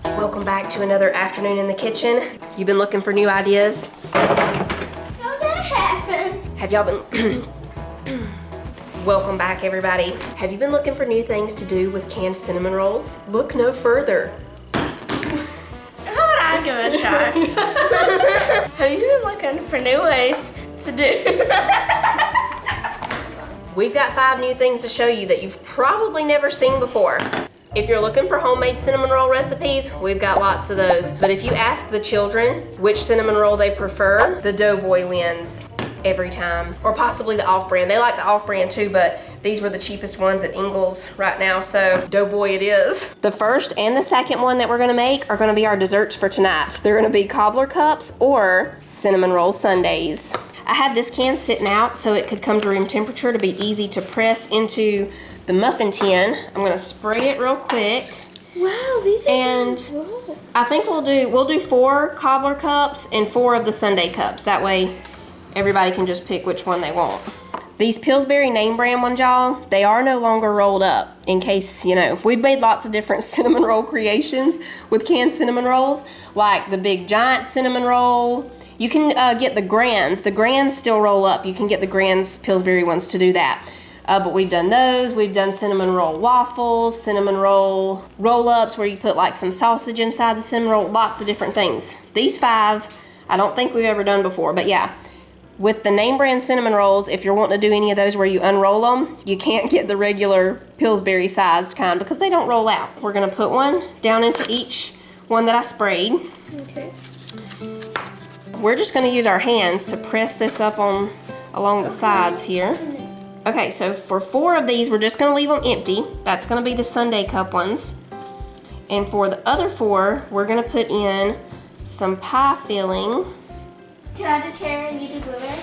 Welcome back to another afternoon in the kitchen. You've been looking for new ideas? How'd that happen? Have y'all been... Welcome back, everybody. Have you been looking for new things to do with canned cinnamon rolls? Look no further. How about I give it a shot? Have you been looking for new ways to do? We've got 5 new things to show you that you've probably never seen before. If you're looking for homemade cinnamon roll recipes, we've got lots of those. But if you ask the children which cinnamon roll they prefer, the Doughboy wins every time. Or possibly the off-brand. They like the off-brand too, but these were the cheapest ones at Ingles right now, so Doughboy it is. The first and the second one that we're gonna make are gonna be our desserts for tonight. They're gonna be cobbler cups or cinnamon roll sundaes. I have this can sitting out so it could come to room temperature to be easy to press into the muffin tin. I'm gonna spray it real quick. Wow, these are And I think we'll do 4 cobbler cups and 4 of the sundae cups. That way everybody can just pick which one they want. These Pillsbury name brand ones, y'all, they are no longer rolled up, in case, you know. We've made lots of different cinnamon roll creations with canned cinnamon rolls, like the big giant cinnamon roll. You can get the Grands. The Grands still roll up. You can get the Grands Pillsbury ones to do that. But we've done those. We've done cinnamon roll waffles, cinnamon roll roll-ups where you put like some sausage inside the cinnamon roll, lots of different things. These 5, I don't think we've ever done before, but yeah. With the name brand cinnamon rolls, if you're wanting to do any of those where you unroll them, you can't get the regular Pillsbury sized kind because they don't roll out. We're gonna put one down into each one that I sprayed. Okay. We're just gonna use our hands to press this up along the sides here. Okay, so for 4 of these, we're just gonna leave them empty. That's gonna be the sundae cup ones. And for the other 4, we're gonna put in some pie filling. Can I do cherry and you do blueberry?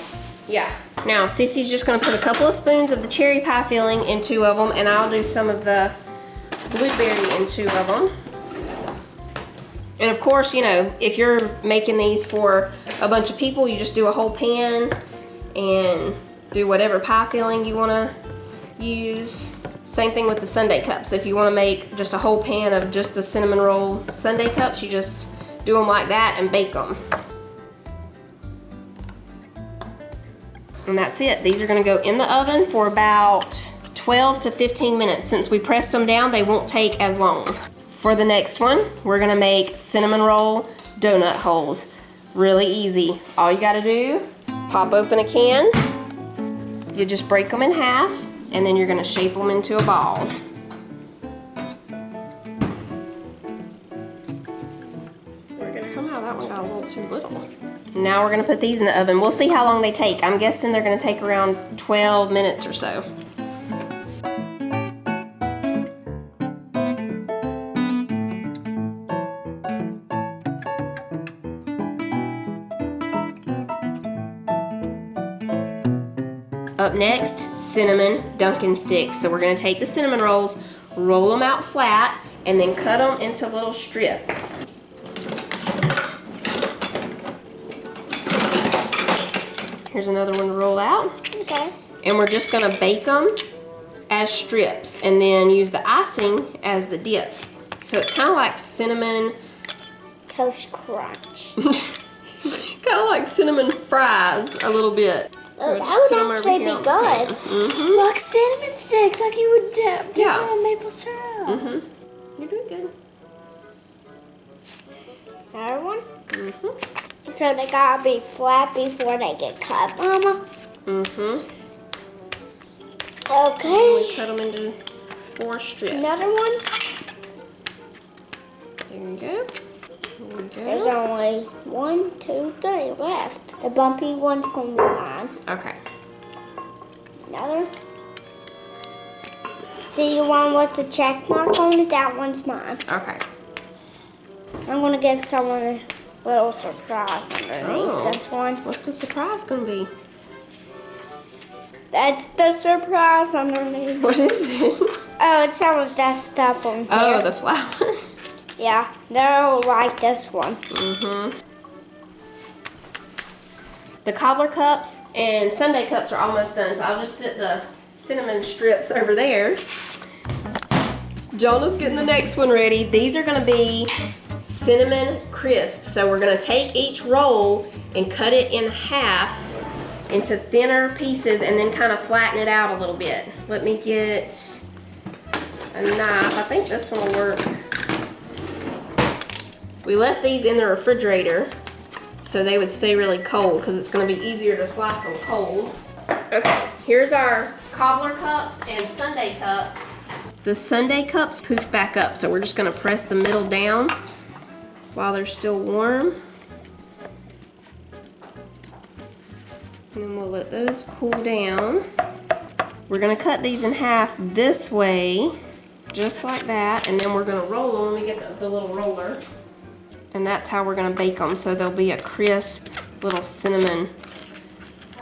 Yeah. Now, Sissy's just gonna put a couple of spoons of the cherry pie filling in 2 of them, and I'll do some of the blueberry in 2 of them. And of course, you know, if you're making these for a bunch of people, you just do a whole pan and do whatever pie filling you wanna use. Same thing with the sundae cups. If you wanna make just a whole pan of just the cinnamon roll sundae cups, you just do them like that and bake them. And that's it. These are gonna go in the oven for about 12 to 15 minutes. Since we pressed them down, they won't take as long. For the next one, we're gonna make cinnamon roll donut holes. Really easy. All you gotta do, pop open a can, you just break them in half, and then you're gonna shape them into a ball. Somehow that one got a little too little. Now we're gonna put these in the oven. We'll see how long they take. I'm guessing they're gonna take around 12 minutes or so. Up next, cinnamon Dunkin' sticks. So we're gonna take the cinnamon rolls, roll them out flat, and then cut them into little strips. Here's another one to roll out. Okay. And we're just gonna bake them as strips and then use the icing as the dip. So it's kind of like cinnamon Toast Crunch. kind of like cinnamon fries a little bit. Oh, that would actually be good. Mm-hmm. Like cinnamon sticks, like you would do on maple syrup. Mm-hmm. You're doing good. Another one? Mm-hmm. So they gotta be flat before they get cut, Mama? Mm-hmm. Okay. And we cut them into 4 strips. Another one? There you go. There you go. There's only 1, 2, 3 left. The bumpy one's gonna be mine. Okay. Another. See the one with the check mark on it? That one's mine. Okay. I'm gonna give someone a little surprise underneath this one. What's the surprise gonna be? That's the surprise underneath. What is it? Oh, it's some of that stuff on here. Oh, the flour. Yeah, they'll like this one. Mm-hmm. The cobbler cups and sundae cups are almost done, so I'll just sit the cinnamon strips over there. Jonah's getting the next one ready. These are gonna be cinnamon crisp. So we're gonna take each roll and cut it in half into thinner pieces and then kind of flatten it out a little bit. Let me get a knife. I think this one will work. We left these in the refrigerator so they would stay really cold because it's gonna be easier to slice them cold. Okay, here's our cobbler cups and sundae cups. The sundae cups poof back up, so we're just gonna press the middle down while they're still warm. And then we'll let those cool down. We're gonna cut these in half this way, just like that, and then we're gonna roll them. Let me get the little roller. And that's how we're gonna bake them, so they'll be a crisp little cinnamon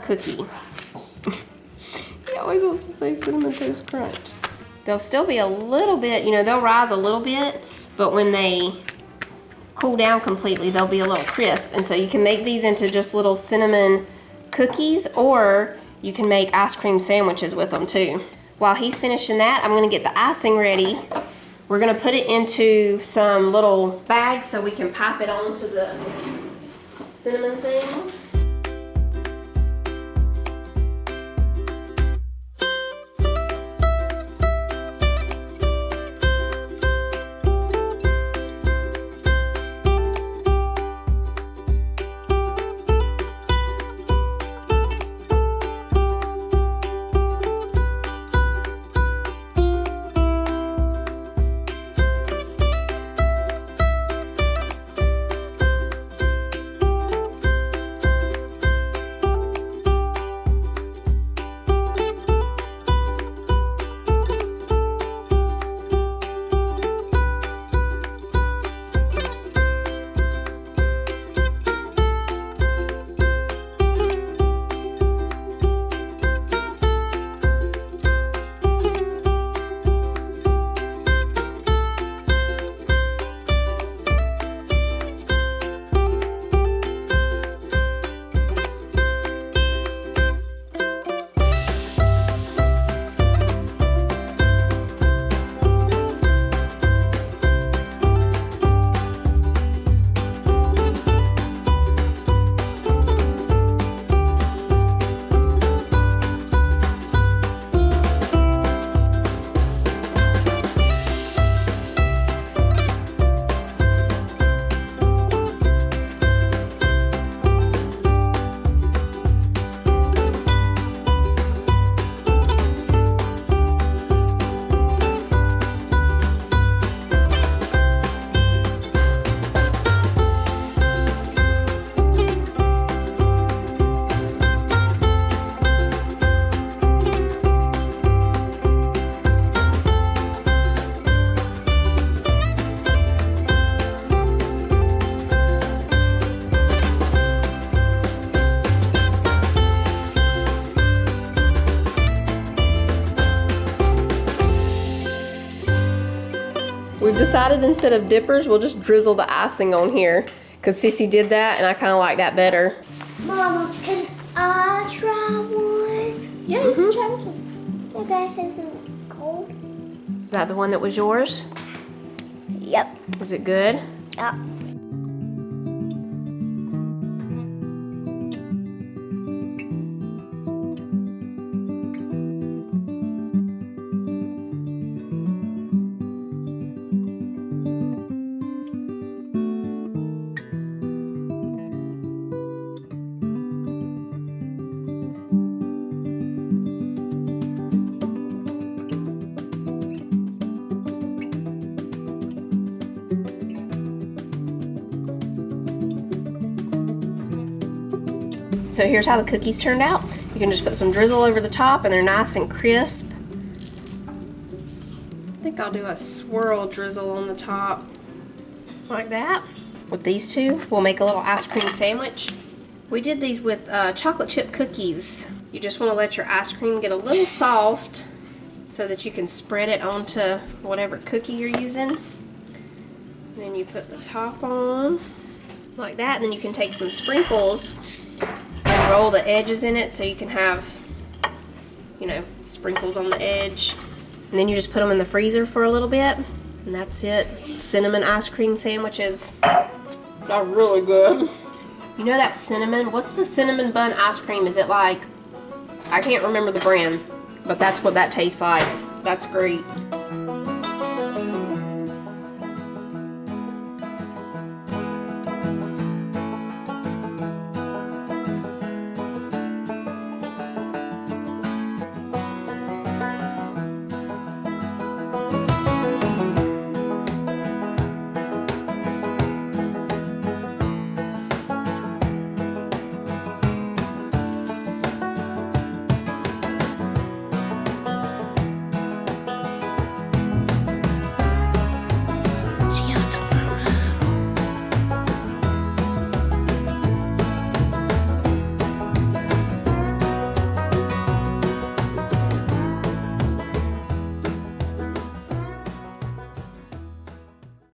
cookie. He always wants to say Cinnamon Toast Crunch. They'll still be a little bit, you know, they'll rise a little bit, but when they cool down completely, they'll be a little crisp. And so you can make these into just little cinnamon cookies, or you can make ice cream sandwiches with them too. While he's finishing that, I'm gonna get the icing ready. We're gonna put it into some little bags so we can pipe it onto the cinnamon things. We've decided instead of dippers, we'll just drizzle the icing on here because Sissy did that and I kind of like that better. Mama, can I try one? Yeah, you can try this one. Okay, is it cold? Is that the one that was yours? Yep. Was it good? Yep. So here's how the cookies turned out. You can just put some drizzle over the top and they're nice and crisp. I think I'll do a swirl drizzle on the top like that. With these two, we'll make a little ice cream sandwich. We did these with chocolate chip cookies. You just want to let your ice cream get a little soft so that you can spread it onto whatever cookie you're using. Then you put the top on like that, and then you can take some sprinkles and roll the edges in it so you can have, you know, sprinkles on the edge. And then you just put them in the freezer for a little bit. And that's it. Cinnamon ice cream sandwiches are really good. You know that cinnamon? What's the cinnamon bun ice cream? Is it like, I can't remember the brand, but that's what that tastes like. That's great.